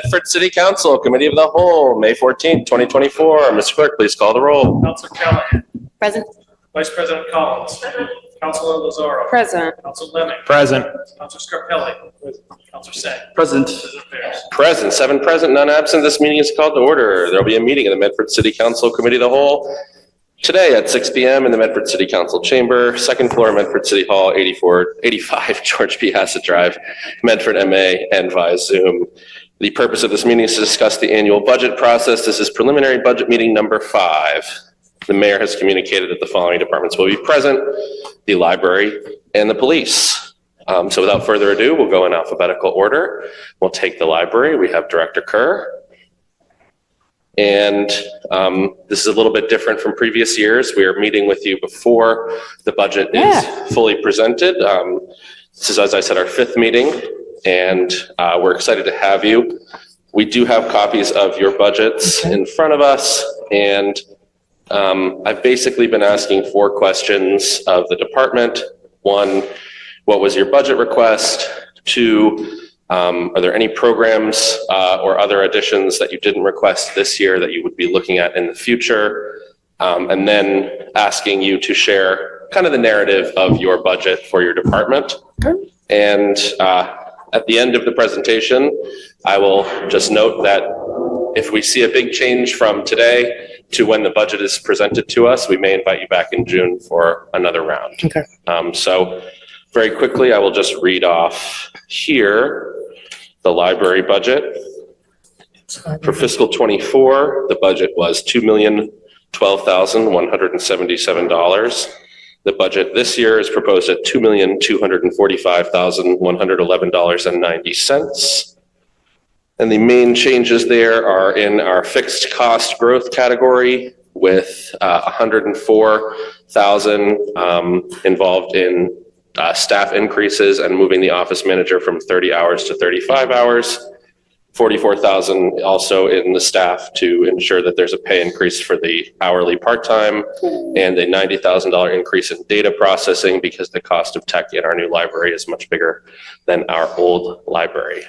Medford City Council, Committee of the Whole, May 14th, 2024. Mr. Clerk, please call the roll. Councilor Callahan. Present. Vice President Collins. Councilor Lazaro. Present. Councilor Lemming. Present. Councilor Scarpelli. Councilor Sang. Present. Citizen Affairs. Present, 7 present, none absent. This meeting is called to order. There will be a meeting of the Medford City Council, Committee of the Whole, today at 6 p.m. in the Medford City Council Chamber, second floor, Medford City Hall, 85 George P. Hassett Drive, Medford, MA, and via Zoom. The purpose of this meeting is to discuss the annual budget process. This is preliminary budget meeting number 5. The mayor has communicated that the following departments will be present: the library and the police. So without further ado, we'll go in alphabetical order. We'll take the library. We have Director Kerr. And this is a little bit different from previous years. We are meeting with you before the budget is fully presented. This is, as I said, our 5th meeting, and we're excited to have you. We do have copies of your budgets in front of us, and I've basically been asking 4 questions of the department. 1, what was your budget request? 2, are there any programs or other additions that you didn't request this year that you would be looking at in the future? And then asking you to share kind of the narrative of your budget for your department. And at the end of the presentation, I will just note that if we see a big change from today to when the budget is presented to us, we may invite you back in June for another round. Okay. So very quickly, I will just read off here the library budget. For fiscal 24, the budget was $2,012,177. The budget this year is proposed at $2,245,111.90. And the main changes there are in our fixed cost growth category, with $104,000 involved in staff increases and moving the office manager from 30 hours to 35 hours. $44,000 also in the staff to ensure that there's a pay increase for the hourly part-time, and a $90,000 increase in data processing because the cost of tech in our new library is much bigger than our old library.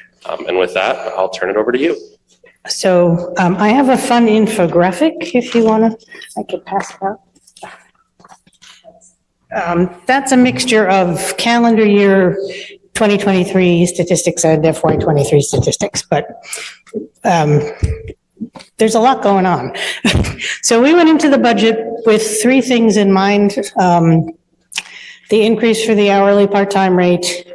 And with that, I'll turn it over to you. So I have a fun infographic if you want to, I could pass it out. That's a mixture of calendar year 2023 statistics and FY23 statistics, but there's a lot going on. So we went into the budget with 3 things in mind: the increase for the hourly part-time rate,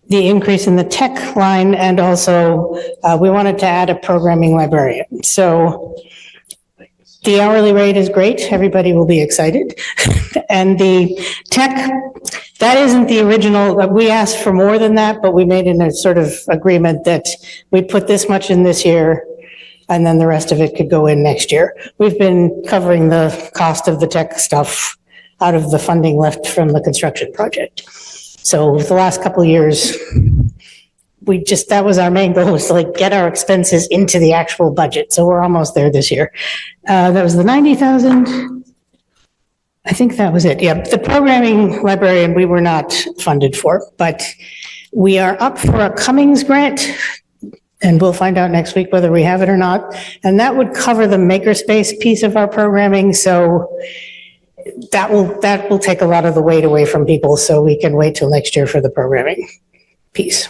the increase in the tech line, and also we wanted to add a programming librarian. So the hourly rate is great. Everybody will be excited. And the tech, that isn't the original. We asked for more than that, but we made in a sort of agreement that we'd put this much in this year, and then the rest of it could go in next year. We've been covering the cost of the tech stuff out of the funding left from the construction project. So the last couple of years, that was our main goal, was to get our expenses into the actual budget. So we're almost there this year. That was the 90,000. I think that was it. Yeah, the programming librarian we were not funded for, but we are up for a Cummings grant, and we'll find out next week whether we have it or not. And that would cover the makerspace piece of our programming. So that will take a lot of the weight away from people, so we can wait till next year for the programming piece.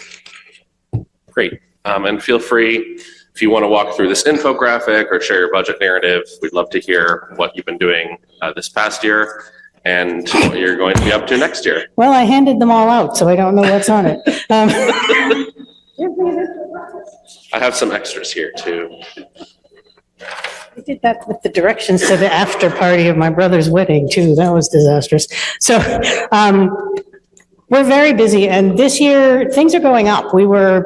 Great. And feel free, if you want to walk through this infographic or share your budget narrative, we'd love to hear what you've been doing this past year and what you're going to be up to next year. Well, I handed them all out, so I don't know what's on it. I have some extras here too. I did that with the directions to the after party of my brother's wedding too. That was disastrous. So we're very busy, and this year things are going up. We were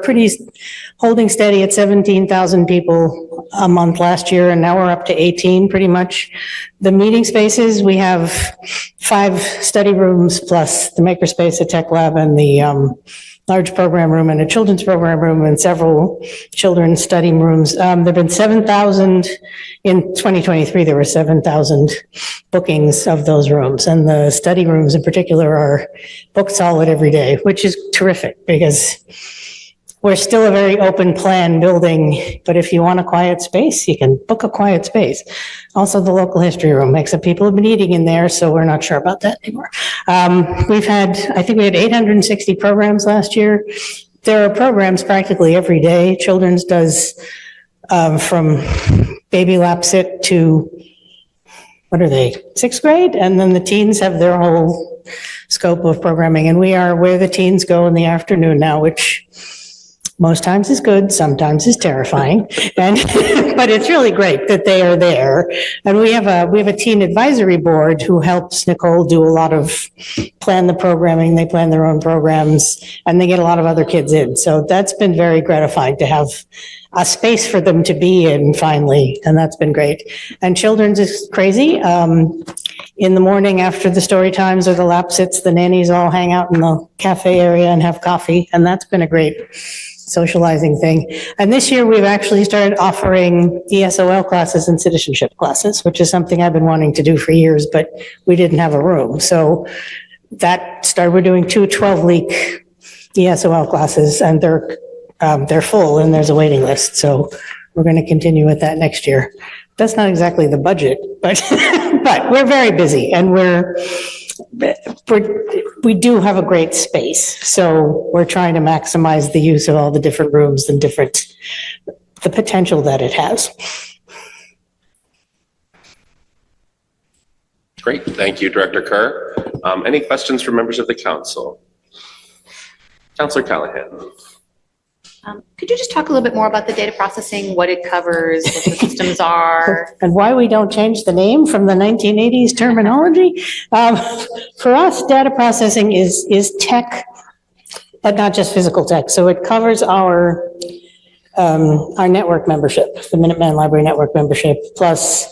holding steady at 17,000 people a month last year, and now we're up to 18 pretty much. The meeting spaces, we have 5 study rooms plus the makerspace, a tech lab, and the large program room and a children's program room and several children's study rooms. There've been 7,000 in 2023. There were 7,000 bookings of those rooms, and the study rooms in particular are booked solid every day, which is terrific because we're still a very open plan building, but if you want a quiet space, you can book a quiet space. Also, the local history room, makes up people have been eating in there, so we're not sure about that anymore. I think we had 860 programs last year. There are programs practically every day. Children's does from baby lap sit to, what are they, 6th grade? And then the teens have their whole scope of programming. And we are where the teens go in the afternoon now, which most times is good, sometimes is terrifying. And, but it's really great that they are there. And we have a teen advisory board who helps Nicole do a lot of, plan the programming. They plan their own programs and they get a lot of other kids in. So that's been very gratifying to have a space for them to be in finally. And that's been great. And children's is crazy. In the morning after the story times or the lap sits, the nannies all hang out in the cafe area and have coffee. And that's been a great socializing thing. And this year we've actually started offering ESOL classes and citizenship classes, which is something I've been wanting to do for years, but we didn't have a room. So that started, we're doing 2 12-week ESOL classes and they're full and there's a waiting list. So we're going to continue with that next year. That's not exactly the budget, but, but we're very busy and we do have a great space. So we're trying to maximize the use of all the different rooms and the potential that it has. Great. Thank you, Director Kerr. Any questions from members of the council? Councilor Callahan. Could you just talk a little bit more about the data processing, what it covers, what the systems are? And why we don't change the name from the 1980s terminology? For us, data processing is tech, but not just physical tech. So it covers our network membership, the Minuteman Library Network membership, plus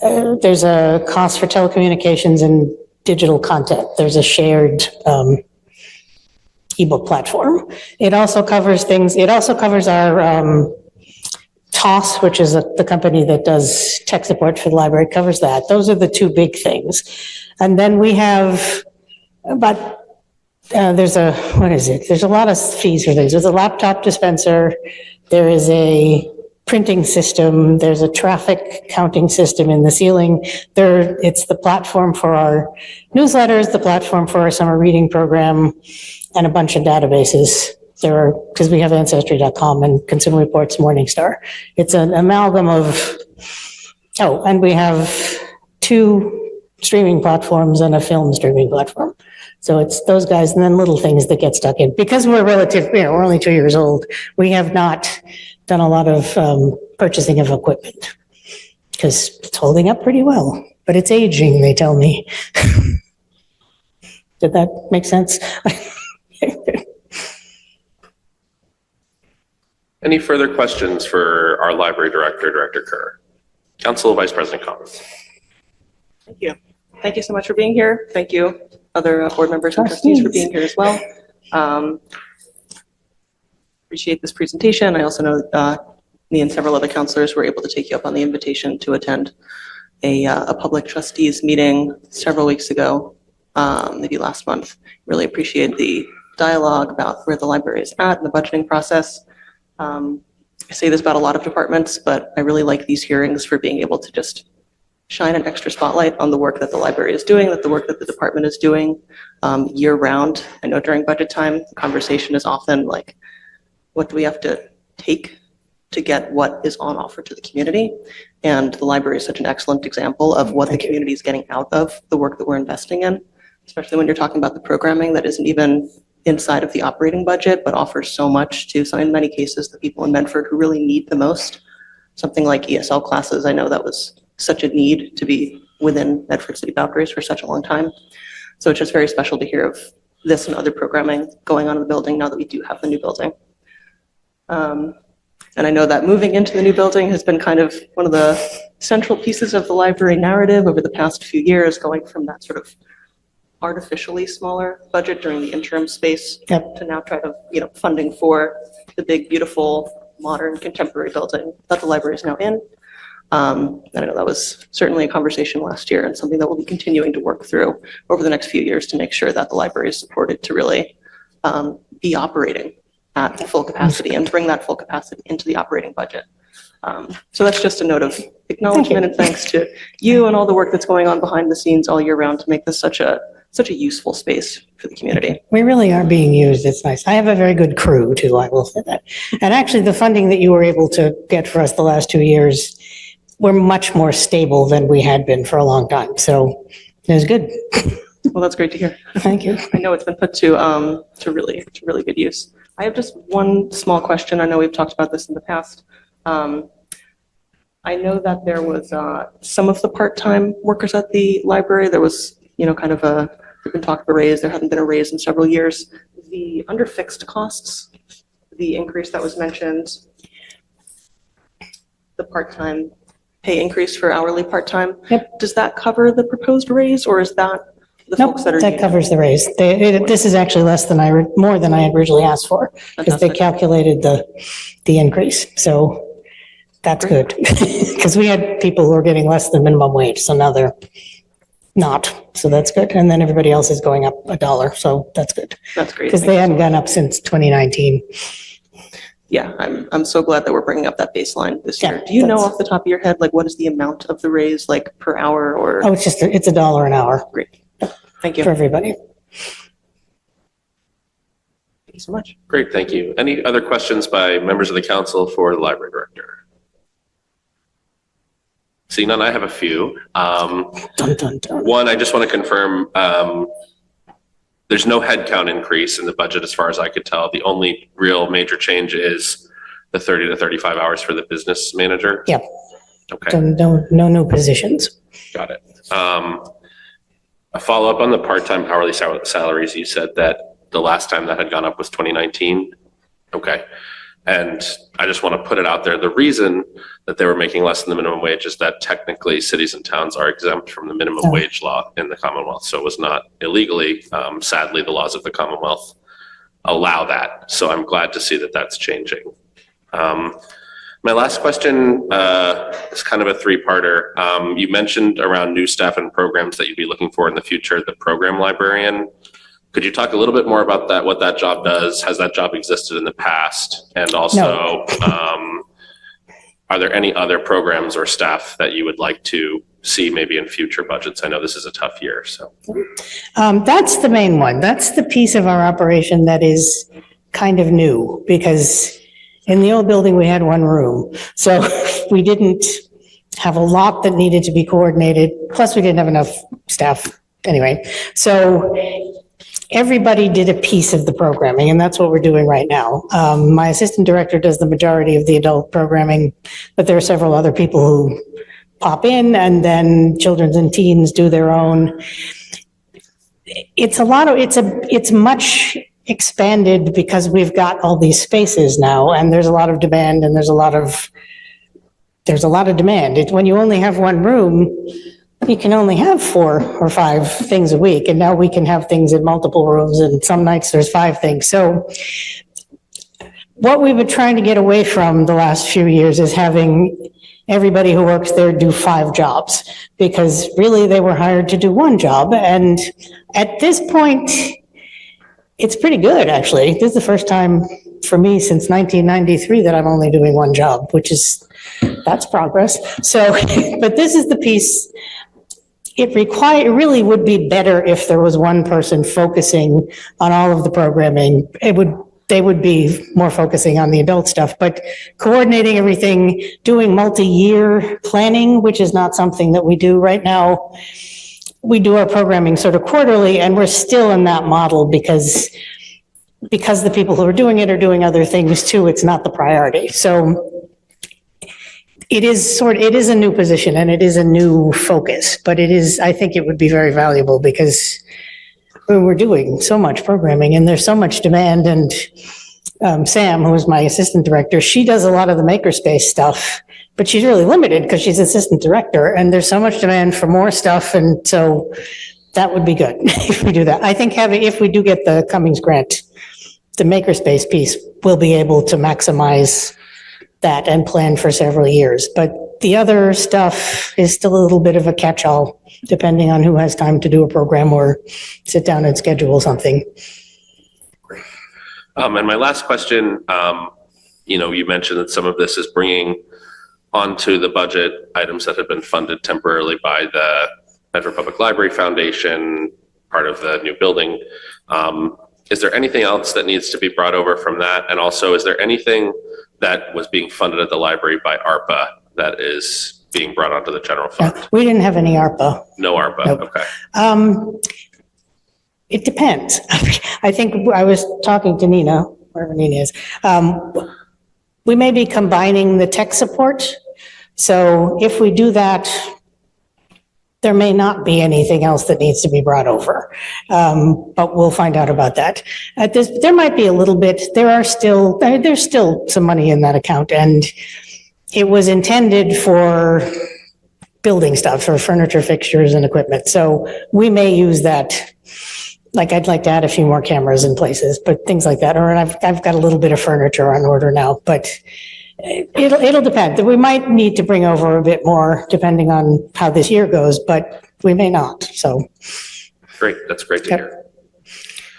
there's a cost for telecommunications and digital content. There's a shared ebook platform. It also covers things, it also covers our TOS, which is the company that does tech support for the library, it covers that. Those are the 2 big things. And then we have there's a lot of fees for things. There's a laptop dispenser, there is a printing system, there's a traffic counting system in the ceiling. It's the platform for our newsletters, the platform for our summer reading program, and a bunch of databases. Because we have Ancestry.com and Consumer Reports Morningstar. It's an amalgam of, and we have 2 streaming platforms and a film streaming platform. So it's those guys and then little things that get stuck in. Because we're we're only 2 years old, we have not done a lot of purchasing of equipment because it's holding up pretty well, but it's aging, they tell me. Did that make sense? Any further questions for our library director, Director Kerr? Council Vice President Collins. Thank you. Thank you so much for being here. Thank you, other board members and trustees for being here as well. Appreciate this presentation. I also know me and several other counselors were able to take you up on the invitation to attend a public trustees meeting several weeks ago, maybe last month. Really appreciate the dialogue about where the library is at in the budgeting process. I say this about a lot of departments, but I really like these hearings for being able to just shine an extra spotlight on the work that the library is doing, the work that the department is doing year round. I know during budget time, the conversation is often like, what do we have to take to get what is on offer to the community? And the library is such an excellent example of what the community is getting out of the work that we're investing in, especially when you're talking about the programming that isn't even inside of the operating budget, but offers so much to, so in many cases, the people in Medford who really need the most. Something like ESL classes, I know that was such a need to be within Medford city boundaries for such a long time. So it's just very special to hear of this and other programming going on in the building now that we do have the new building. And I know that moving into the new building has been kind of one of the central pieces of the library narrative over the past few years, going from that sort of artificially smaller budget during the interim space to now try to, funding for the big, beautiful, modern, contemporary building that the library is now in. And I know that was certainly a conversation last year and something that we'll be continuing to work through over the next few years to make sure that the library is supported to really be operating at full capacity and bring that full capacity into the operating budget. So that's just a note of acknowledgement and thanks to you and all the work that's going on behind the scenes all year round to make this such a useful space for the community. We really are being used. It's nice. I have a very good crew too, I will say that. And actually, the funding that you were able to get for us the last 2 years, we're much more stable than we had been for a long time. So it was good. Well, that's great to hear. Thank you. I know it's been put to really good use. I have just one small question. I know we've talked about this in the past. I know that there was some of the part-time workers at the library. There was, kind of there's been talk of a raise. There hadn't been a raise in several years. The under fixed costs, the increase that was mentioned, the part-time pay increase for hourly part-time. Yep. Does that cover the proposed raise, or is that the Nope, folks that are? that covers the raise. This is actually more than I had originally asked for, because they Fantastic. calculated the increase. So that's good. Because we had people who were getting less than minimum wage, so now they're not. So that's good. And then everybody else is going up $1, so that's good. That's great. Because they hadn't gone up since 2019. Yeah, I'm so glad that we're bringing up that baseline this year. Yeah, Do you know that's- off the top of your head, like what is the amount of the raise, like per hour or? Oh, it's $1 an hour Great. Thank you. for everybody. Thank you so much. Great, thank you. Any other questions by members of the council for the library director? Seeing none, I have a few. Dun, dun, dun. One, I just want to confirm, there's no headcount increase in the budget as far as I could tell. The only real major change is the 30 to 35 hours for the business manager. Yep. Okay, So no new positions. got it. A follow-up on the part-time hourly salaries, you said that the last time that had gone up was 2019. Okay. And I just want to put it out there. The reason that they were making less than the minimum wage is that technically cities and towns are exempt from the minimum wage law in the Commonwealth. So it was not illegally. Sadly, the laws of the Commonwealth allow that. So I'm glad to see that that's changing. My last question is kind of a three-parter. You mentioned around new staff and programs that you'd be looking for in the future, the program librarian. Could you talk a little bit more about that, what that job does? Has that job existed in the past? And also, are there any other programs or staff that you would like to see maybe in future budgets? I know this is a tough year, so. That's the main one. That's the piece of our operation that is kind of new, because in the old building, we had one room. So we didn't have a lot that needed to be coordinated. Plus, we didn't have enough staff anyway. So everybody did a piece of the programming, and that's what we're doing right now. My assistant director does the majority of the adult programming, but there are several other people who pop in, and then children's and teens do their own. It's much expanded because we've got all these spaces now, and there's a lot of demand, and there's a lot of demand. When you only have one room, you can only have 4 or 5 things a week, and now we can have things in multiple rooms, and some nights there's 5 things. So what we've been trying to get away from the last few years is having everybody who works there do 5 jobs, because really they were hired to do 1 job. And at this point, it's pretty good, actually. This is the first time for me since 1993 that I'm only doing 1 job, that's progress. So, but this is the piece. It really would be better if there was one person focusing on all of the programming. They would be more focusing on the adult stuff, but coordinating everything, doing multi-year planning, which is not something that we do right now. We do our programming sort of quarterly, and we're still in that model because the people who are doing it are doing other things too. It's not the priority. So it is a new position, and it is a new focus, but I think it would be very valuable because we're doing so much programming and there's so much demand. And Sam, who is my assistant director, she does a lot of the makerspace stuff, but she's really limited because she's assistant director, and there's so much demand for more stuff. And so that would be good if we do that. I think if we do get the Cummings grant, the makerspace piece, we'll be able to maximize that and plan for several years. But the other stuff is still a little bit of a catch-all, depending on who has time to do a program or sit down and schedule something. And my last question, you mentioned that some of this is bringing onto the budget items that have been funded temporarily by the Medford Public Library Foundation, part of the new building. Is there anything else that needs to be brought over from that? And also, is there anything that was being funded at the library by ARPA that is being brought onto the general fund? We didn't have any ARPA. No ARPA, Nope. okay. It depends. I think I was talking to Nina, wherever Nina is. We may be combining the tech support. So if we do that, there may not be anything else that needs to be brought over. But we'll find out about that. There might be a little bit, there's still some money in that account, and it was intended for building stuff, for furniture, fixtures, and equipment. So we may use that. Like, I'd like to add a few more cameras in places, but things like that. Or I've got a little bit of furniture on order now, but it'll depend. We might need to bring over a bit more depending on how this year goes, but we may not, so. Great, that's great to Yep. hear.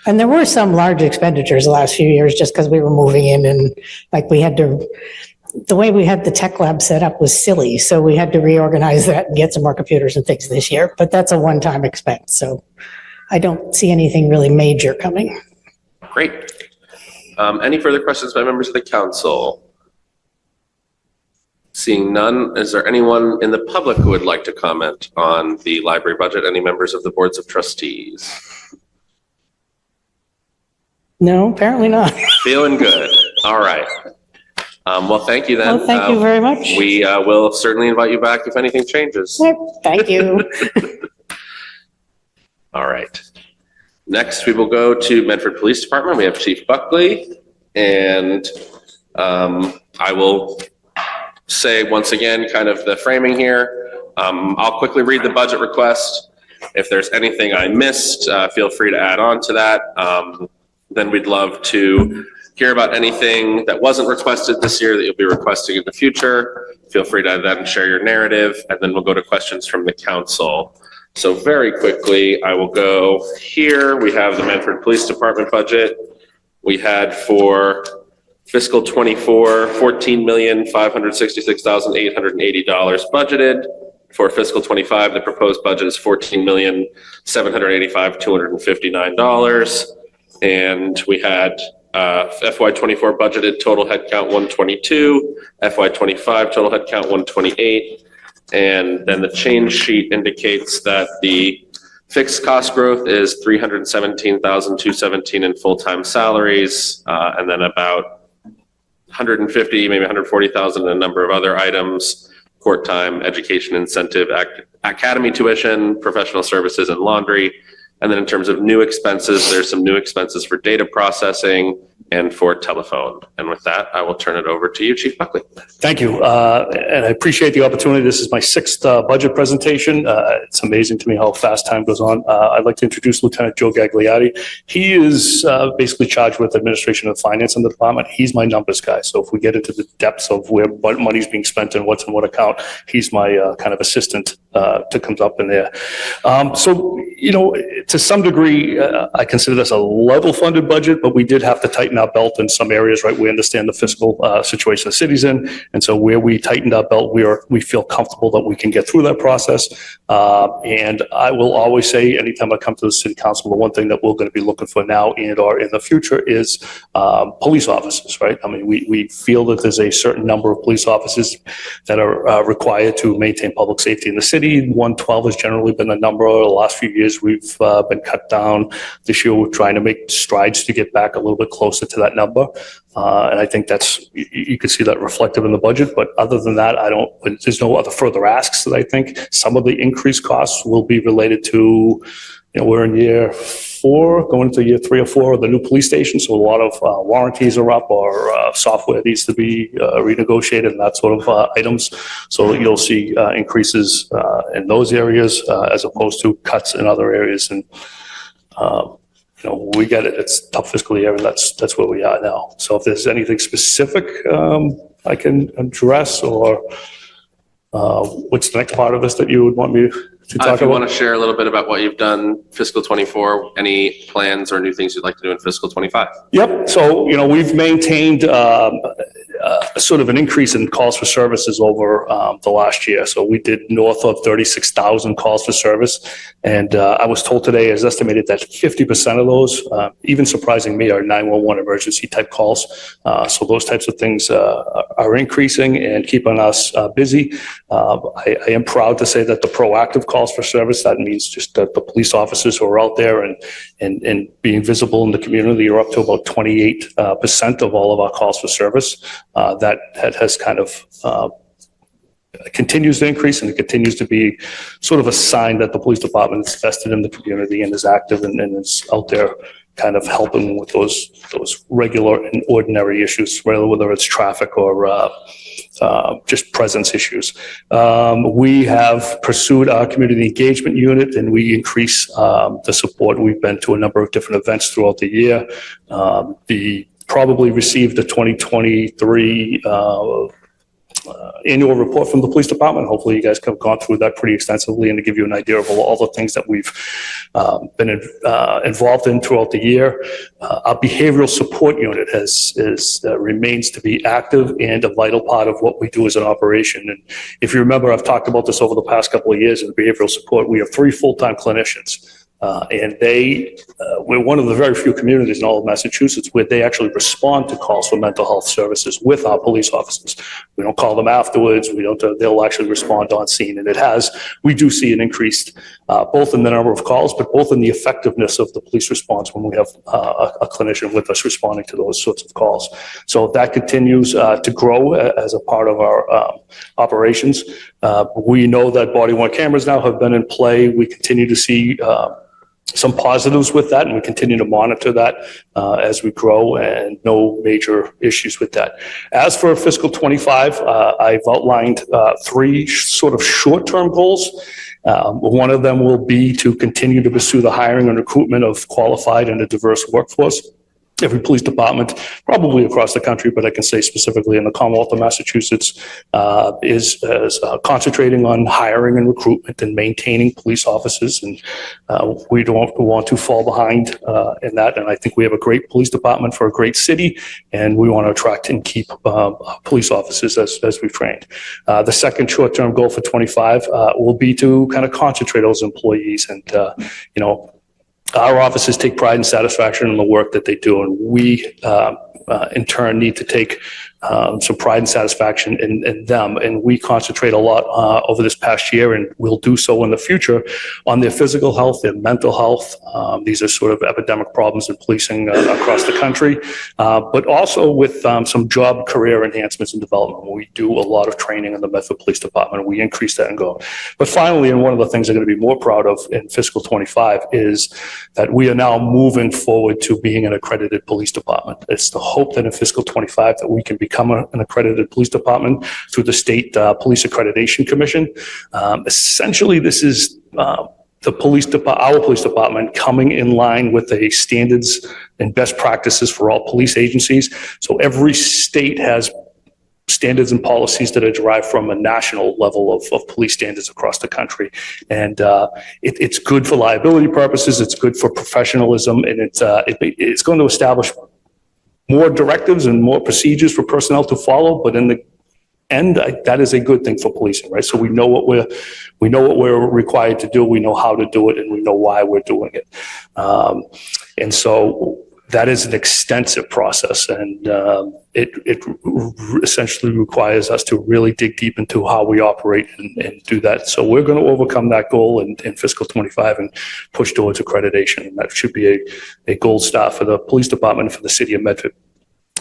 And there were some large expenditures the last few years just because we were moving in, and like the way we had the tech lab set up was silly. So we had to reorganize that and get some more computers and things this year, but that's a one-time expense. So I don't see anything really major coming. Great. Any further questions by members of the council? Seeing none, is there anyone in the public who would like to comment on the library budget? Any members of the boards of trustees? No, apparently not. Feeling good. All right. Well, thank you then. Well, thank you very much. We will certainly invite you back if anything changes. Yep, thank you. All right. Next, we will go to Medford Police Department. We have Chief Buckley, and I will say once again, kind of the framing here. I'll quickly read the budget request. If there's anything I missed, feel free to add on to that. Then we'd love to hear about anything that wasn't requested this year that you'll be requesting in the future. Feel free to then share your narrative, and then we'll go to questions from the council. So very quickly, I will go here. We have the Medford Police Department budget. We had for fiscal 24, $14,566,880 budgeted. For fiscal 25, the proposed budget is $14,785,259. And we had FY24 budgeted total headcount 122, FY25 total headcount 128. And then the change sheet indicates that the fixed cost growth is $317,217 in full-time salaries, and then about $150,000, maybe $140,000 in a number of other items: court time, education incentive, academy tuition, professional services, and laundry. And then in terms of new expenses, there's some new expenses for data processing and for telephone. And with that, I will turn it over to you, Chief Buckley. Thank you. And I appreciate the opportunity. This is my sixth budget presentation. It's amazing to me how fast time goes on. I'd like to introduce Lieutenant Joe Gagliardi. He is basically charged with administration of finance in the department. He's my numbers guy. So if we get into the depths of where what money's being spent and what's in what account, he's my kind of assistant to come up in there. So, to some degree, I consider this a level funded budget, but we did have to tighten our belt in some areas, right? We understand the fiscal situation the city's in. And so where we tightened our belt, we feel comfortable that we can get through that process. And I will always say, anytime I come to the city council, the one thing that we're going to be looking for now and or in the future is police officers, right? I mean, we feel that there's a certain number of police officers that are required to maintain public safety in the city. 112 has generally been the number. The last few years, we've been cut down. This year, we're trying to make strides to get back a little bit closer to that number. And I think you can see that reflective in the budget. But other than that, there's no other further asks that I think. Some of the increased costs will be related to, we're in year 4, going into year 3 or 4 of the new police station. So a lot of warranties are up, or software needs to be renegotiated and that sort of items. So you'll see increases in those areas as opposed to cuts in other areas. And we get it. It's a tough fiscal year, and that's where we are now. So if there's anything specific I can address, or what's the next part of this that you would want me to? to talk If you about? want to share a little bit about what you've done fiscal '24, any plans or new things you'd like to do in fiscal '25? Yep. So, we've maintained sort of an increase in calls for services over the last year. So we did north of 36,000 calls for service. And I was told today, it's estimated that 50% of those, even surprising me, are 911 emergency type calls. So those types of things are increasing and keeping us busy. I am proud to say that the proactive calls for service, that means just that the police officers who are out there and being visible in the community are up to about 28% of all of our calls for service. That has kind of continues to increase, and it continues to be sort of a sign that the police department is vested in the community and is active and is out there kind of helping with those regular and ordinary issues, whether it's traffic or just presence issues. We have pursued our community engagement unit, and we increase the support. We've been to a number of different events throughout the year. Probably received the 2023 annual report from the police department. Hopefully you guys have gone through that pretty extensively, and to give you an idea of all the things that we've been involved in throughout the year. Our behavioral support unit remains to be active and a vital part of what we do as an operation. And if you remember, I've talked about this over the past couple of years in behavioral support. We have 3 full-time clinicians. And we're one of the very few communities in all of Massachusetts where they actually respond to calls for mental health services with our police officers. We don't call them afterwards. They'll actually respond on scene. And we do see an increase both in the number of calls, but both in the effectiveness of the police response when we have a clinician with us responding to those sorts of calls. So that continues to grow as a part of our operations. We know that body-worn cameras now have been in play. We continue to see some positives with that, and we continue to monitor that as we grow, and no major issues with that. As for fiscal '25, I've outlined 3 sort of short-term goals. One of them will be to continue to pursue the hiring and recruitment of qualified and a diverse workforce. Every police department, probably across the country, but I can say specifically in the Commonwealth of Massachusetts, is concentrating on hiring and recruitment and maintaining police officers. And we don't want to fall behind in that. And I think we have a great police department for a great city, and we want to attract and keep police officers as we've trained. The second short-term goal for '25 will be to kind of concentrate those employees and, our officers take pride and satisfaction in the work that they do, and we, in turn, need to take some pride and satisfaction in them. And we concentrate a lot over this past year, and we'll do so in the future, on their physical health, their mental health. These are sort of epidemic problems in policing across the country, but also with some job career enhancements and development. We do a lot of training in the Medford Police Department, and we increase that and go. But finally, and one of the things I'm going to be more proud of in fiscal '25 is that we are now moving forward to being an accredited police department. It's the hope that in fiscal '25 that we can become an accredited police department through the State Police Accreditation Commission. Essentially, this is our police department coming in line with the standards and best practices for all police agencies. So every state has standards and policies that are derived from a national level of police standards across the country. And it's good for liability purposes, it's good for professionalism, and it's going to establish more directives and more procedures for personnel to follow, but in the end, that is a good thing for policing, right? So we know what we're required to do, we know how to do it, and we know why we're doing it. And so that is an extensive process, and it essentially requires us to really dig deep into how we operate and do that. So we're going to overcome that goal in fiscal '25 and push towards accreditation. And that should be a gold star for the police department and for the city of Medford.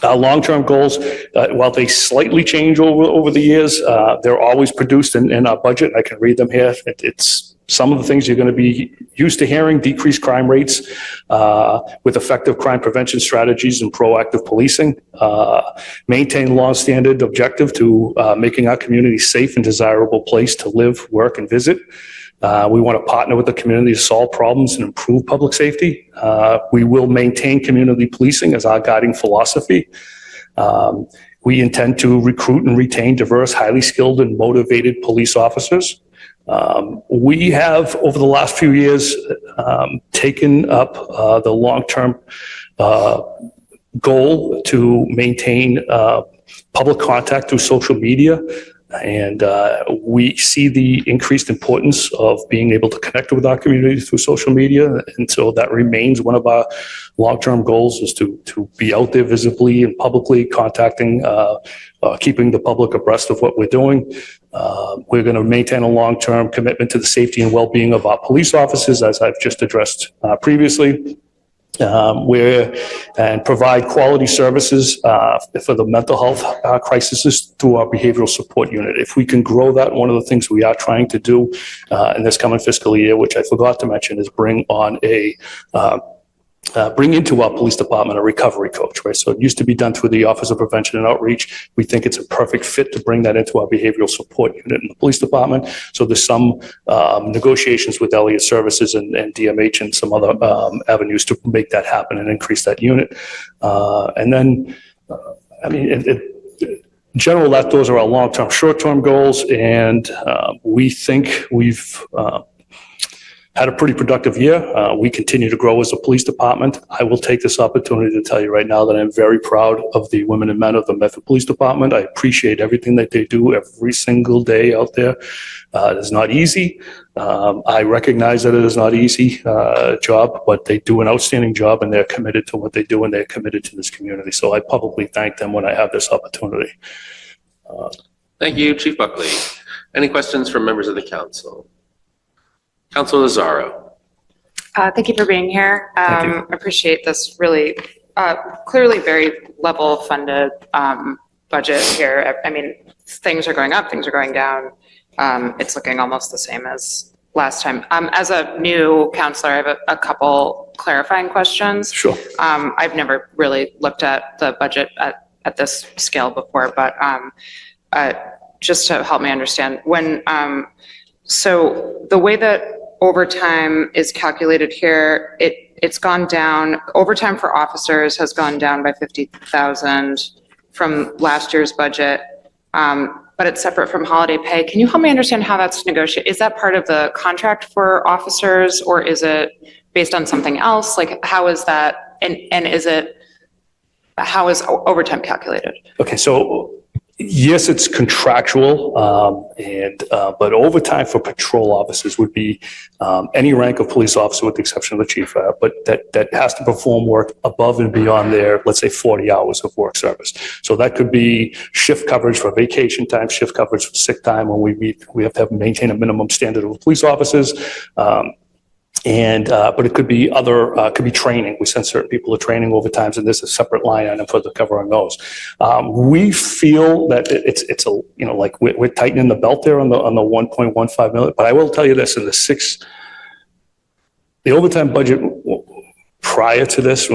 Our long-term goals, while they slightly change over the years, they're always produced in our budget. I can read them here. It's some of the things you're going to be used to hearing: decreased crime rates with effective crime prevention strategies and proactive policing, maintain long-standing objective to making our community safe and desirable place to live, work, and visit. We want to partner with the community to solve problems and improve public safety. We will maintain community policing as our guiding philosophy. We intend to recruit and retain diverse, highly skilled, and motivated police officers. We have, over the last few years, taken up the long-term goal to maintain public contact through social media. And we see the increased importance of being able to connect with our community through social media. And so that remains one of our long-term goals, is to be out there visibly and publicly contacting, keeping the public abreast of what we're doing. We're going to maintain a long-term commitment to the safety and well-being of our police officers, as I've just addressed previously. And provide quality services for the mental health crises through our behavioral support unit. If we can grow that, one of the things we are trying to do in this coming fiscal year, which I forgot to mention, is bring into our police department a recovery coach, right? So it used to be done through the Office of Prevention and Outreach. We think it's a perfect fit to bring that into our behavioral support unit in the police department. So there's some negotiations with Elliott Services and DMH and some other avenues to make that happen and increase that unit. And then, in general, those are our long-term, short-term goals. And we think we've had a pretty productive year. We continue to grow as a police department. I will take this opportunity to tell you right now that I'm very proud of the women and men of the Medford Police Department. I appreciate everything that they do every single day out there. It is not easy. I recognize that it is not easy job, but they do an outstanding job, and they're committed to what they do, and they're committed to this community. So I publicly thank them when I have this opportunity. Thank you, Chief Buckley. Any questions from members of the council? Councilor Lazzaro. Thank you for being here. Appreciate this really clearly very level funded budget here. I mean, things are going up, things are going down. It's looking almost the same as last time. As a new counselor, I have a couple clarifying questions. Sure. I've never really looked at the budget at this scale before, but just to help me understand, so the way that overtime is calculated here, it's gone down. Overtime for officers has gone down by 50,000 from last year's budget, but it's separate from holiday pay. Can you help me understand how that's negotiated? Is that part of the contract for officers, or is it based on something else? Like, how is that? And how is overtime calculated? Okay, so yes, it's contractual, but overtime for patrol officers would be any rank of police officer with the exception of the chief, but that has to perform work above and beyond their, let's say, 40 hours of work service. So that could be shift coverage for vacation time, shift coverage for sick time. When we have to maintain a minimum standard of police officers. But it could be could be training. We send certain people to training overtimes, and there's a separate line item for the cover on those. We feel that it's like we're tightening the belt there on the 1.15 million. But I will tell you this: the overtime budget prior to this,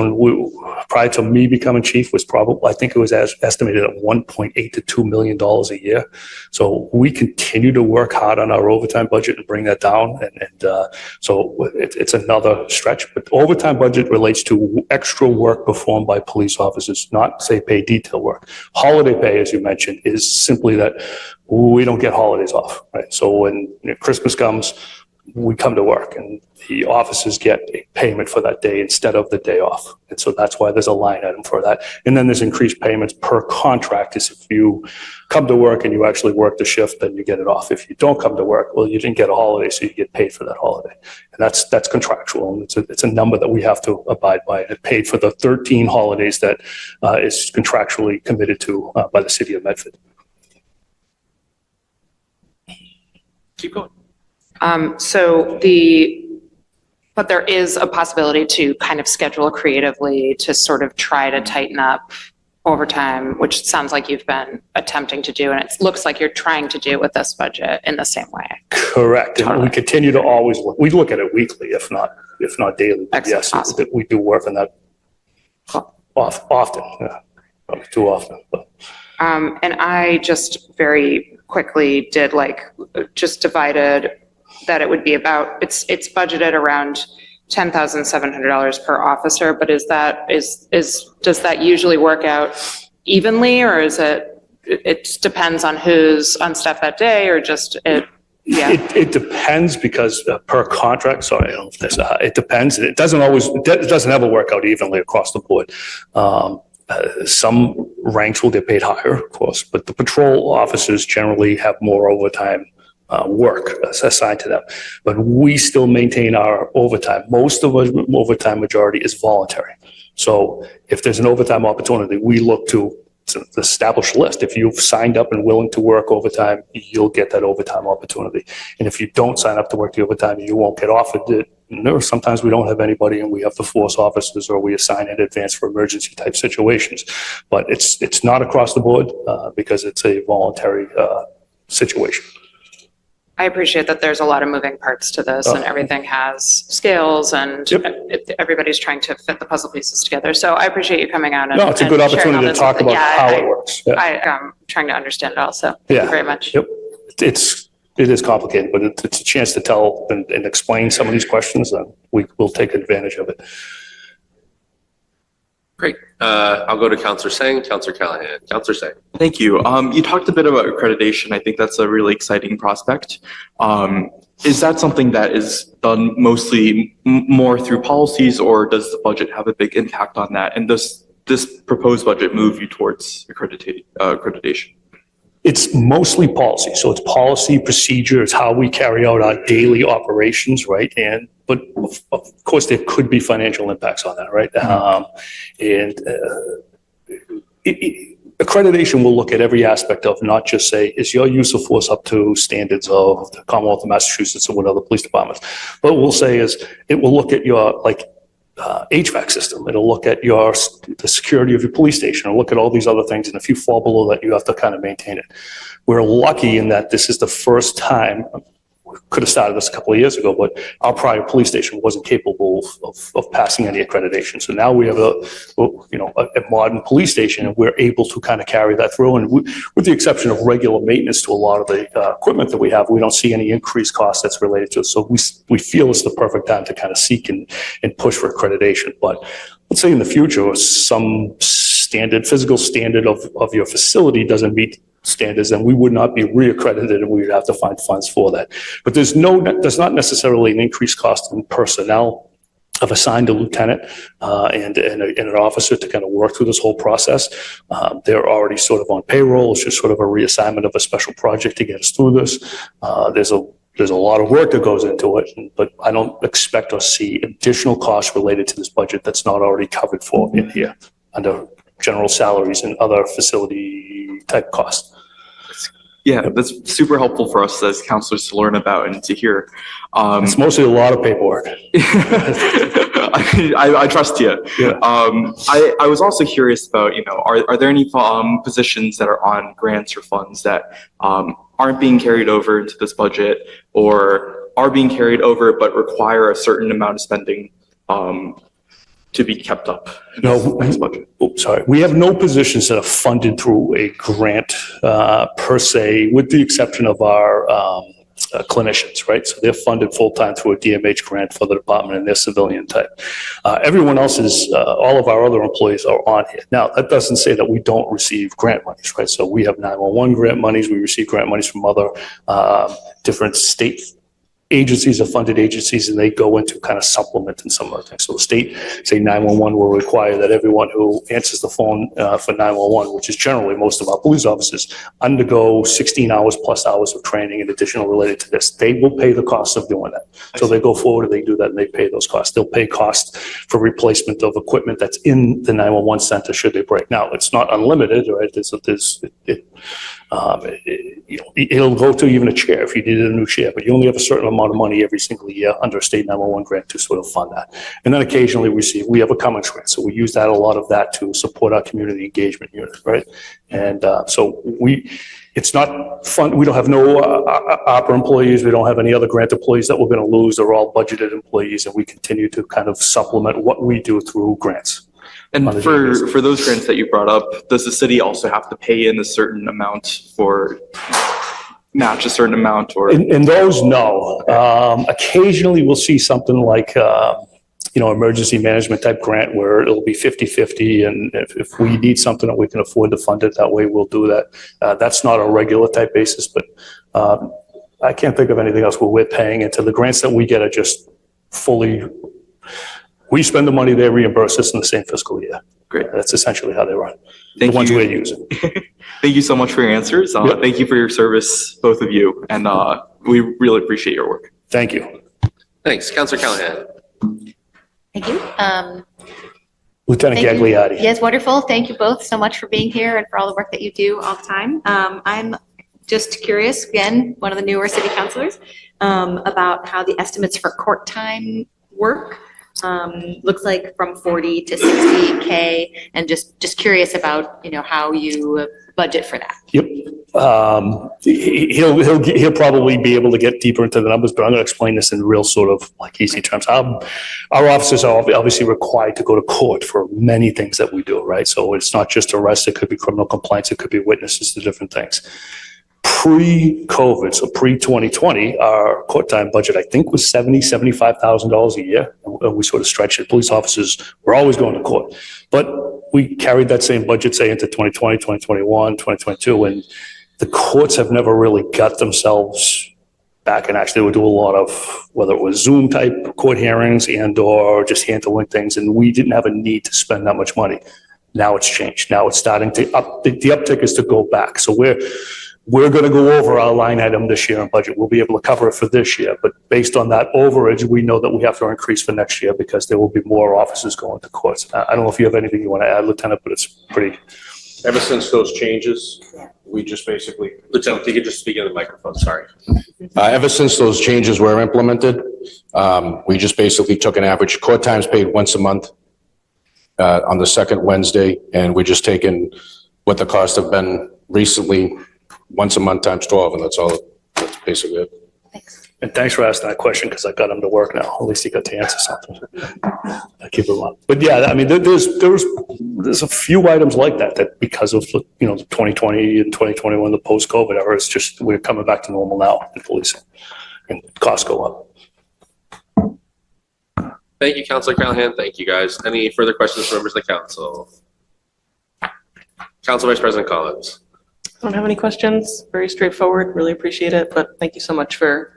prior to me becoming chief, was probably, I think it was estimated at $1.8 to $2 million a year. So we continue to work hard on our overtime budget and bring that down. So it's another stretch, but overtime budget relates to extra work performed by police officers, not say paid detail work. Holiday pay, as you mentioned, is simply that we don't get holidays off, right? So when Christmas comes, we come to work and the officers get a payment for that day instead of the day off. And so that's why there's a line item for that. And then there's increased payments per contract. Is if you come to work and you actually work the shift, then you get it off. If you don't come to work, well, you didn't get a holiday, so you get paid for that holiday. And that's contractual. And it's a number that we have to abide by. And it paid for the 13 holidays that is contractually committed to by the city of Medford. Keep going. But there is a possibility to kind of schedule creatively to sort of try to tighten up overtime, which sounds like you've been attempting to do, and it looks like you're trying to do with this budget in the same way. Correct. Totally. And we continue to always we look at it weekly, if not daily. But Excellent. yes, Awesome. we do work on that often. Yeah, probably too often. But. And I just very quickly did just divided that it would be about, it's budgeted around $10,700 per officer, but does that usually work out evenly, or is it depends on who's on staff that day, or just it? It depends because per contract, sorry, I don't know if there's it depends. It doesn't ever work out evenly across the board. Some ranks will get paid higher, of course, but the patrol officers generally have more overtime work assigned to them. But we still maintain our overtime. Most of our overtime majority is voluntary. So if there's an overtime opportunity, we look to establish a list. If you've signed up and willing to work overtime, you'll get that overtime opportunity. And if you don't sign up to work the overtime, you won't get offered it. Sometimes we don't have anybody and we have to force officers or we assign in advance for emergency type situations. But it's not across the board because it's a voluntary situation. I appreciate that there's a lot of moving parts to this and everything has scales and everybody's trying to fit the puzzle pieces together. So I appreciate you coming out and No, it's a good and sharing all opportunity to this talk with- about yeah, how I- it works. Yeah. I'm trying to understand it also. Thank you very much. Yep. It is complicated, but it's a chance to tell and explain some of these questions, and we will take advantage of it. Great. I'll go to Counselor Sang, Counselor Callahan. Counselor Sang. Thank you. You talked a bit about accreditation. I think that's a really exciting prospect. Is that something that is done mostly more through policies, or does the budget have a big impact on that? And does this proposed budget move you towards accreditation? It's mostly policy. So it's policy, procedure, it's how we carry out our daily operations, right? But of course, there could be financial impacts on that, right? Accreditation will look at every aspect of not just say, is your use of force up to standards of the Commonwealth of Massachusetts and what other police departments? But what we'll say is, it will look at your, HVAC system. It'll look at the security of your police station. It'll look at all these other things. And if you fall below that, you have to kind of maintain it. We're lucky in that this is the first time, we could have started this a couple of years ago, but our prior police station wasn't capable of passing any accreditation. So now we have a modern police station, and we're able to kind of carry that through. And with the exception of regular maintenance to a lot of the equipment that we have, we don't see any increased cost that's related to it. So we feel it's the perfect time to kind of seek and push for accreditation. But let's say in the future, some physical standard of your facility doesn't meet standards, and we would not be reaccredited, and we would have to find funds for that. But there's not necessarily an increased cost in personnel of assigned a lieutenant and an officer to kind of work through this whole process. They're already sort of on payroll. It's just sort of a reassignment of a special project to get us through this. There's a lot of work that goes into it, but I don't expect to see additional costs related to this budget that's not already covered for in here under general salaries and other facility type costs. Yeah, that's super helpful for us as counselors to learn about and to hear. It's mostly a lot of paperwork. I trust you. Yeah. I was also curious about, are there any positions that are on grants or funds that aren't being carried over into this budget, or are being carried over but require a certain amount of spending to be kept up in this next budget? Sorry. We have no positions that are funded through a grant per se, with the exception of our clinicians, right? So they're funded full-time through a DMH grant for the department, and they're civilian type. Everyone else all of our other employees are on here. Now, that doesn't say that we don't receive grant monies, right? So we have 911 grant monies. We receive grant monies from other different state agencies or funded agencies, and they go into kind of supplement and some other things. So the state, say 911, will require that everyone who answers the phone for 911, which is generally most of our police officers, undergo 16 hours plus hours of training and additional related to this. They will pay the cost of doing that. So they go forward and they do that, and they pay those costs. They'll pay costs for replacement of equipment that's in the 911 center should they break. Now, it's not unlimited, right? It'll go to even a chair if you needed a new chair, but you only have a certain amount of money every single year under a state 911 grant to sort of fund that. And then occasionally we have a Cummings grant, so we use a lot of that to support our community engagement unit, right? And so it's not fun. We don't have no opera employees. We don't have any other grant employees that we're going to lose. They're all budgeted employees, and we continue to kind of supplement what we do through grants. And for those grants that you brought up, does the city also have to pay in a certain amount for match a certain amount, or? In those, no. Occasionally we'll see something like, emergency management type grant where it'll be 50-50. And if we need something that we can afford to fund it that way, we'll do that. That's not a regular type basis, but I can't think of anything else where we're paying into. The grants that we get are just fully, we spend the money, they reimburse us in the same fiscal year. Great. That's essentially how they run. Thank The ones you. we're using. Thank you so much for your answers. Yep. Thank you for your service, both of you, and we really appreciate your work. Thank you. Thanks. Counselor Callahan. Thank you. Lieutenant Thank you. Gagliardi. Yes, wonderful. Thank you both so much for being here and for all the work that you do all the time. I'm just curious, again, one of the newer city councilors, about how the estimates for court time work. Looks like from 40 to 60K, and just curious about, how you budget for that. Yep. He'll probably be able to get deeper into the numbers, but I'm going to explain this in real sort of like easy terms. Our officers are obviously required to go to court for many things that we do, right? So it's not just arrests, it could be criminal complaints, it could be witnesses to different things. Pre-COVID, so pre-2020, our court time budget, I think, was $75,000 a year. And we sort of stretched it. Police officers were always going to court. But we carried that same budget, say, into 2020, 2021, 2022, and the courts have never really got themselves back. And actually, they would do a lot of, whether it was Zoom type court hearings and or just handling things, and we didn't have a need to spend that much money. Now it's changed. Now it's starting to the uptick is to go back. So we're going to go over our line item this year in budget. We'll be able to cover it for this year, but based on that overage, we know that we have to increase for next year because there will be more officers going to courts. I don't know if you have anything you want to add, Lieutenant, but it's pretty. Ever since those changes, we just basically, Lieutenant, if you could just speak in the microphone, sorry. ever since those changes were implemented, we just basically took an average court times paid once a month on the second Wednesday, and we're just taking what the costs have been recently, once a month times 12, and that's all. That's basically it. Thanks. And thanks for asking that question because I got him to work now. At least he got to answer something. I keep him up. But yeah, I mean, there's a few items like that because of, the 2020 and 2021, the post-COVID era, it's just, we're coming back to normal now in policing and costs go up. Thank you, Counselor Callahan. Thank you, guys. Any further questions from members of the council? Council Vice President Collins. I don't have any questions. Very straightforward. Really appreciate it. But thank you so much for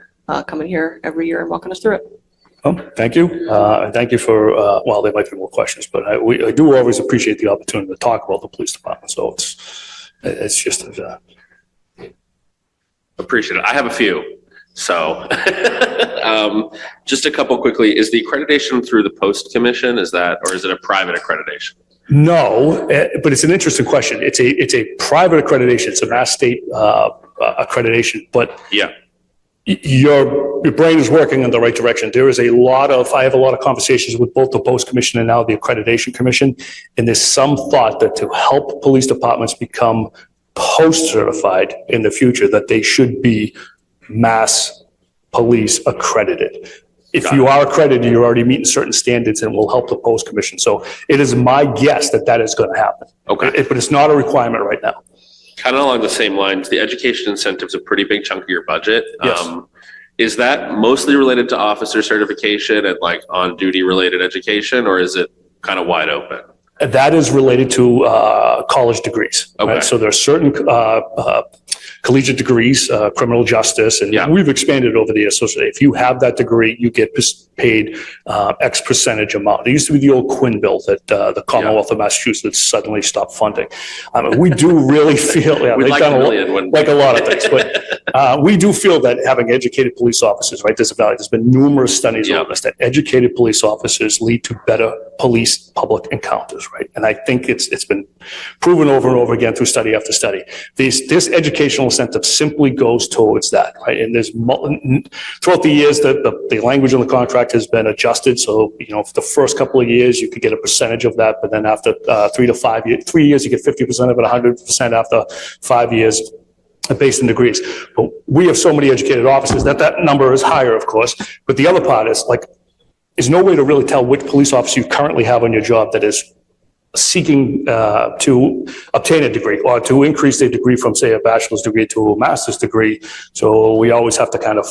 coming here every year and walking us through it. Oh, thank you. And thank you for, well, there might be more questions, but I do always appreciate the opportunity to talk about the police department. So it's just, Appreciate it. I have a few. So just a couple quickly. Is the accreditation through the Post Commission? Is that, or is it a private accreditation? no, but it's an interesting question. It's a private accreditation. It's a Mass State accreditation, but Yeah. your brain is working in the right direction. There is I have a lot of conversations with both the Post Commission and now the Accreditation Commission. And there's some thought that to help police departments become post certified in the future, that they should be Mass Police accredited. If you are accredited, you're already meeting certain standards and will help the Post Commission. So it is my guess that that is going to happen. Okay. But it's not a requirement right now. Kind of along the same lines, the education incentive's a pretty big chunk of your budget. Yes. Is that mostly related to officer certification and like on-duty related education, or is it kind of wide open? That is related to college degrees. Right? Okay. So there are certain collegiate degrees, criminal justice, and Yeah. we've expanded over the years. So if you have that degree, you get paid X percentage amount. It used to be the old Quinn bill that the Commonwealth of Massachusetts suddenly stopped funding. I mean, we do really feel, We'd they've like done a million, wouldn't we? like a lot of things, but we do feel that having educated police officers, right, there's a value. There's been numerous studies Yeah. on this, that educated police officers lead to better police public encounters, right? And I think it's been proven over and over again through study after study. This educational incentive simply goes towards that, right? And there's throughout the years, the language in the contract has been adjusted. So, for the first couple of years, you could get a percentage of that, but then after 3 years, you get 50% of it, 100% after 5 years. Based in degrees. But we have so many educated officers that number is higher, of course. But the other part is there's no way to really tell which police officer you currently have on your job that is seeking to obtain a degree or to increase their degree from, say, a bachelor's degree to a master's degree. So we always have to kind of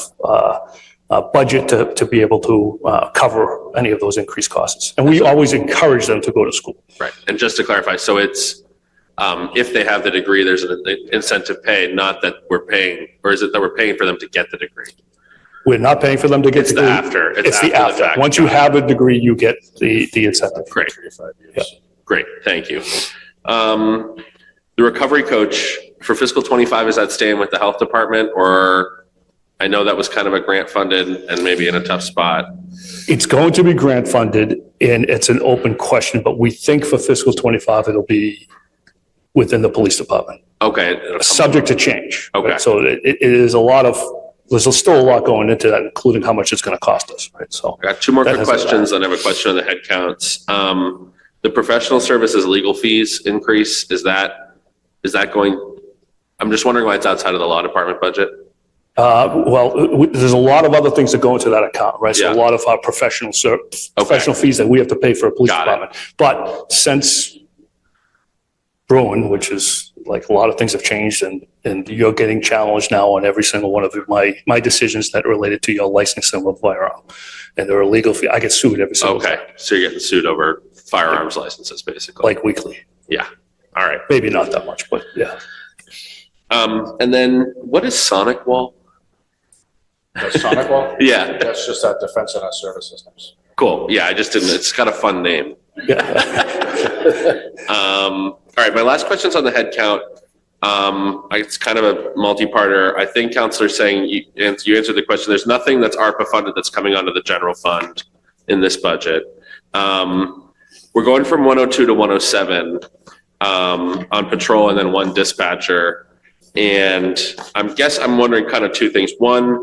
budget to be able to cover any of those increased costs. And we always encourage them to go to school. Right. And just to clarify, so it's if they have the degree, there's an incentive pay, not that we're paying, or is it that we're paying for them to get the degree? We're not paying for them to get It's the the degree. after. It's the after after. fact. Once you have a degree, you get the incentive. Great. Yeah. Great, thank you. The recovery coach for fiscal 25, is that staying with the health department, or I know that was kind of a grant funded and maybe in a tough spot. It's going to be grant funded and it's an open question, but we think for fiscal 25, it'll be within the police department, Okay. it'll come- subject to change. right? Okay. So it is a lot of, there's still a lot going into that, including how much it's going to cost us, right? So I got two more That quick has a- questions, and I have a question on the head counts. The professional services legal fees increase, is that going, I'm just wondering why it's outside of the law department budget? There's a lot of other things that go into that account, right? So Yeah. a lot of our professional fees that we have to pay for a police Got it. department. But since Bruin, which is like a lot of things have changed and you're getting challenged now on every single one of my decisions that related to your licensing of firearm. And there are legal fee, I get sued every single Okay, time, so you're getting sued over firearms licenses, basically. like weekly. Yeah, all right. Maybe not that much, but yeah. And then what is Sonic Wall? The Sonic Wall? Yeah, That's just that defense and our service systems. cool. Yeah, I just didn't, it's got a fun name. Yeah. All right, my last question's on the head count. It's kind of a multi-parter. I think Counselor's saying, you answered the question, there's nothing that's ARPA funded that's coming onto the general fund in this budget. We're going from 102 to 107 on patrol and then one dispatcher. And I'm wondering kind of two things. One,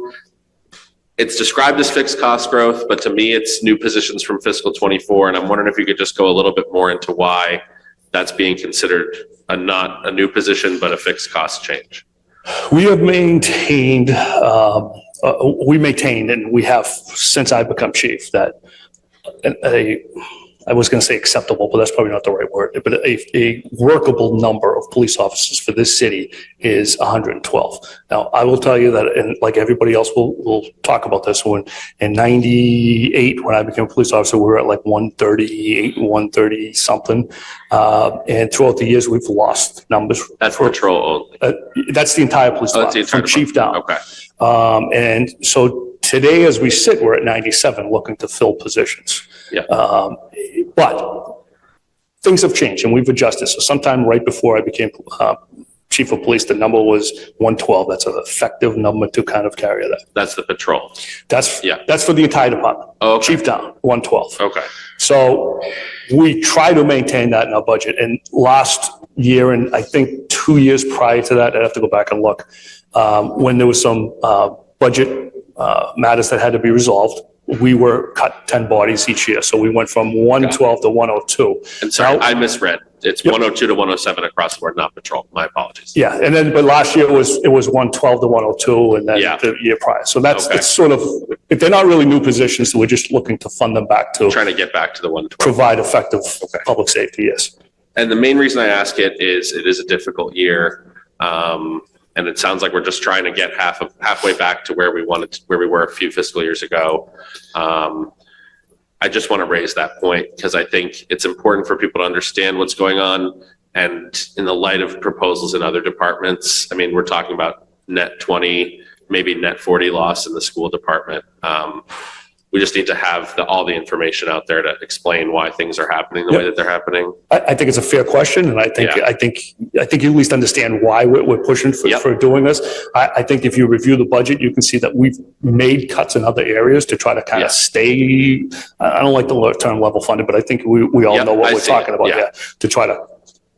it's described as fixed cost growth, but to me, it's new positions from fiscal 24. And I'm wondering if you could just go a little bit more into why that's being considered not a new position, but a fixed cost change. We have maintained, and we have since I've become chief, that I was going to say acceptable, but that's probably not the right word, but a workable number of police officers for this city is 112. Now, I will tell you that, and like everybody else will talk about this, when in 98, when I became a police officer, we were at like 138, 130 something. And throughout the years, we've lost numbers. That's patrol only. That's the entire police Oh, that's the department, entire from chief down. Okay. And so today, as we sit, we're at 97, looking to fill positions. Yeah. But things have changed and we've adjusted. So sometime right before I became chief of police, the number was 112. That's an effective number to kind of carry that. That's the patrol. That's Yeah. That's for the entire department. Okay. Chief down, 112. Okay. So we try to maintain that in our budget. And last year, and I think 2 years prior to that, I'd have to go back and look, when there was some budget matters that had to be resolved, we were cut 10 bodies each year. So we went from 112 to 102. And sorry, Now- I misread. It's Yep. 102 to 107 across the board, not patrol. My apologies. Yeah, and then, but last year it was 112 to 102 and then Yeah. the year prior. So that's, Okay. it's sort of, if they're not really new positions, we're just looking to fund them back to Trying to get back to the 112. provide effective Okay. public safety, yes. And the main reason I ask it is a difficult year. And it sounds like we're just trying to get halfway back to where we were a few fiscal years ago. I just want to raise that point because I think it's important for people to understand what's going on. And in the light of proposals in other departments, I mean, we're talking about net 20, maybe net 40 loss in the school department. We just need to have all the information out there to explain why things are happening the way that they're happening. I think it's a fair question, and I think you at least understand why we're pushing Yep. for doing this. I think if you review the budget, you can see that we've made cuts in other areas to try to kind Yeah. of stay, I don't like the term level funded, but I think we all Yep, know what I we're see it, talking about yeah. here, to try to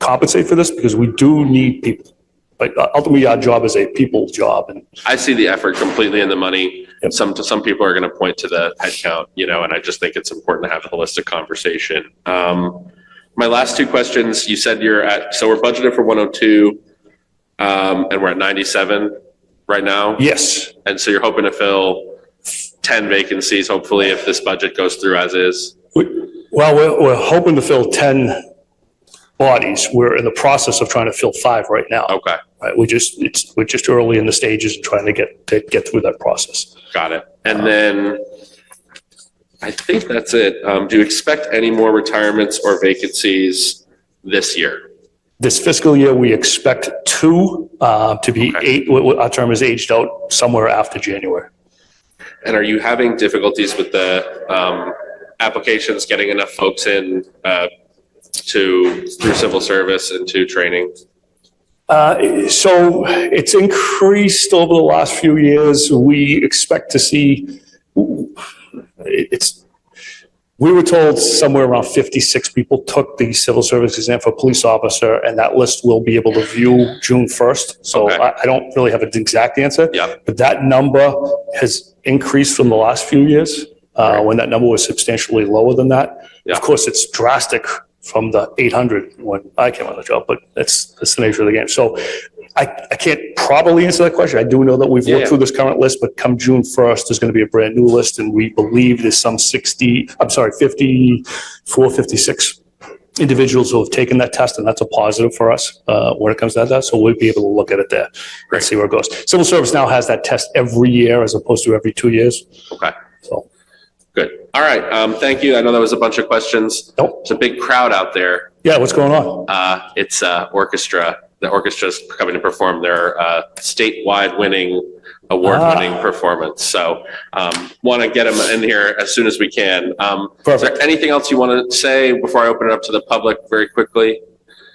compensate for this, because we do need people. But ultimately, our job is a people's job, and I see the effort completely in the money. Yep. Some people are going to point to the head count, and I just think it's important to have a holistic conversation. My last two questions, you said so we're budgeted for 102, and we're at 97 right now. yes. And so you're hoping to fill 10 vacancies, hopefully, if this budget goes through as is. Well, we're hoping to fill 10 bodies. We're in the process of trying to fill 5 right now. Okay, Right, we're just early in the stages and trying to get through that process. got it. And then I think that's it. Do you expect any more retirements or vacancies this year? This fiscal year, we expect 2 to be 8, our term is aged out somewhere after January. And are you having difficulties with the applications, getting enough folks in through civil service and to training? So it's increased over the last few years. We expect to see, we were told somewhere around 56 people took the civil service exam for police officer, and that list will be able to view June 1st. So Okay. I don't really have an exact answer. Yeah. But that number has increased from the last few years, when that number was substantially lower than that. Yeah. Of course, it's drastic from the 800 when I came on the job, but that's the nature of the game. So I can't probably answer that question. I do know that we've Yeah. looked through this current list, but come June 1st, there's going to be a brand new list, and we believe there's some 54, 56 individuals who have taken that test, and that's a positive for us when it comes to that. So we'll be able to look at it there and see where it goes. Civil service now has that test every year as opposed to every 2 years. Okay. So, Good. All right. Thank you. I know that was a bunch of questions. Nope. It's a big crowd out there. yeah, what's going on? It's orchestra. The orchestra's coming to perform their statewide winning, award-winning performance. So want to get them in here as soon as we can. Is Perfect. there anything else you want to say before I open it up to the public very quickly?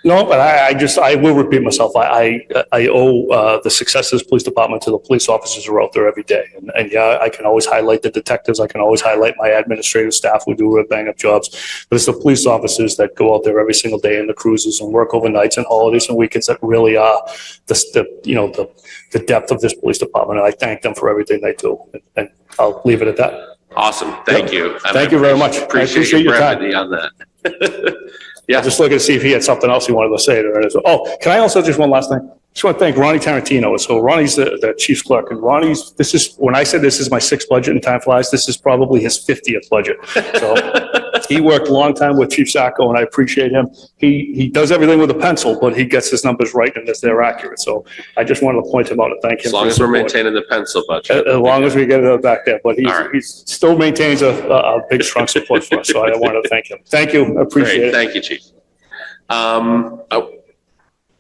No, but I will repeat myself. I owe the success of this police department to the police officers who are out there every day. And yeah, I can always highlight the detectives. I can always highlight my administrative staff who do bang up jobs. But it's the police officers that go out there every single day in the cruises and work overnights and holidays and weekends that really are the depth of this police department. And I thank them for everything they do. And I'll leave it at that. Awesome. Thank you. Thank you very much. I appreciate your time. brevity on that. Yeah. Just looking to see if he had something else he wanted to say there. Oh, can I also just one last thing? Just want to thank Ronnie Tarantino. So Ronnie's the chief's clerk, and this is, when I said this is my 6th budget and time flies, this is probably his 50th budget. So he worked a long time with Chief Sacco, and I appreciate him. He does everything with a pencil, but he gets his numbers right and they're accurate. So I just wanted to point him out and thank him. As long as we're maintaining the pencil budget. As long as we get it back there, but All right. he still maintains a big, strong support for us. So I want to thank him. Thank you. I appreciate Great. it. Thank you, Chief.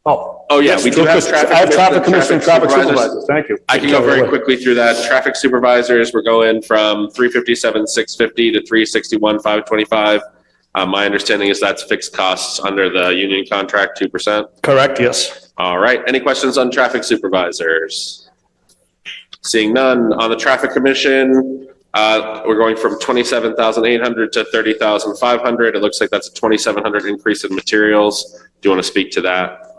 Oh, yeah, we do have I have traffic commission and traffic supervisors. supervisors. Thank you. I can go very quickly through that. Traffic supervisors, we're going from 357, 650 to 361, 525. My understanding is that's fixed costs under the union contract, 2%. Correct, yes. All right. Any questions on traffic supervisors? Seeing none. On the traffic commission, we're going from 27,800 to 30,500. It looks like that's a 2,700 increase in materials. Do you want to speak to that?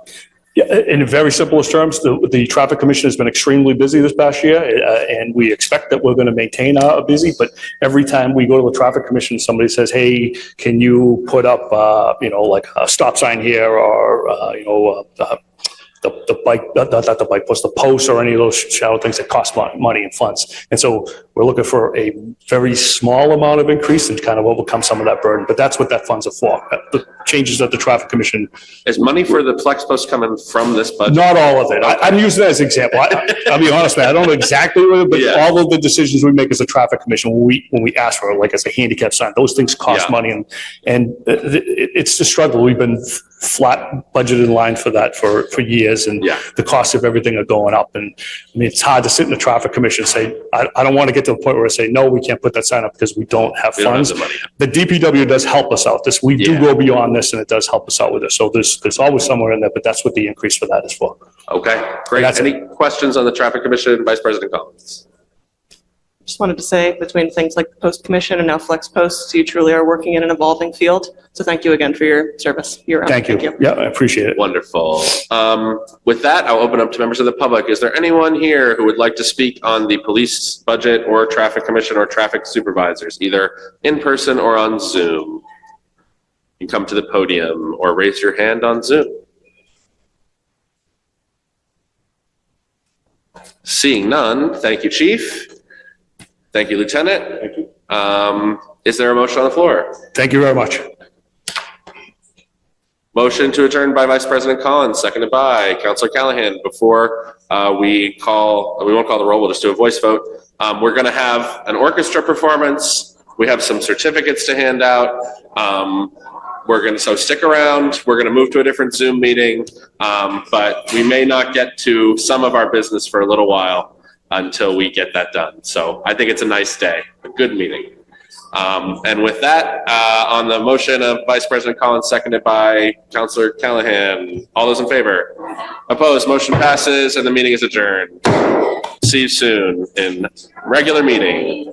Yeah, in very simplest terms, the traffic commission has been extremely busy this past year, and we expect that we're going to maintain our busy. But every time we go to the traffic commission, somebody says, "Hey, can you put up, like a stop sign here, or the bike, not the bike post, the post, or any of those shallow things that cost money and funds." And so we're looking for a very small amount of increase and kind of overcome some of that burden. But that's what that funds are for. The changes that the traffic commission. Is money for the flex post coming from this budget? Not all of it. I'm using that as an example. I'll be honest, man. I don't know exactly what, but Yeah. all of the decisions we make as a traffic commission, when we ask for, like as a handicap sign, those things cost Yeah. money, and it's the struggle. We've been flat budgeted in line for that for years, and Yeah. the costs of everything are going up. And I mean, it's hard to sit in the traffic commission and say, I don't want to get to the point where I say, no, we can't put that sign up because we don't have We don't have funds. the money. The DPW does help us out. We do Yeah. go beyond this, and it does help us out with this. So there's always somewhere in there, but that's what the increase for that is for. Okay, great. That's it. Any questions on the traffic commission, Vice President Collins? Just wanted to say, between things like the Post Commission and now Flex Posts, you truly are working in an evolving field. So thank you again for your service year-round. Thank you. Yeah, I appreciate it. Wonderful. With that, I'll open up to members of the public. Is there anyone here who would like to speak on the police budget or traffic commission or traffic supervisors, either in person or on Zoom? You can come to the podium or raise your hand on Zoom. Seeing none, thank you, Chief. Thank you, Lieutenant. Thank you. Is there a motion on the floor? Thank you very much. Motion to adjourn by Vice President Collins, seconded by Councilor Callahan. Before we won't call the roll, we'll just do a voice vote. We're going to have an orchestra performance. We have some certificates to hand out. so stick around. We're going to move to a different Zoom meeting. But we may not get to some of our business for a little while until we get that done. So I think it's a nice day, a good meeting. And with that, on the motion of Vice President Collins, seconded by Councilor Callahan, all those in favor? Opposed, motion passes and the meeting is adjourned. See you soon in regular meeting.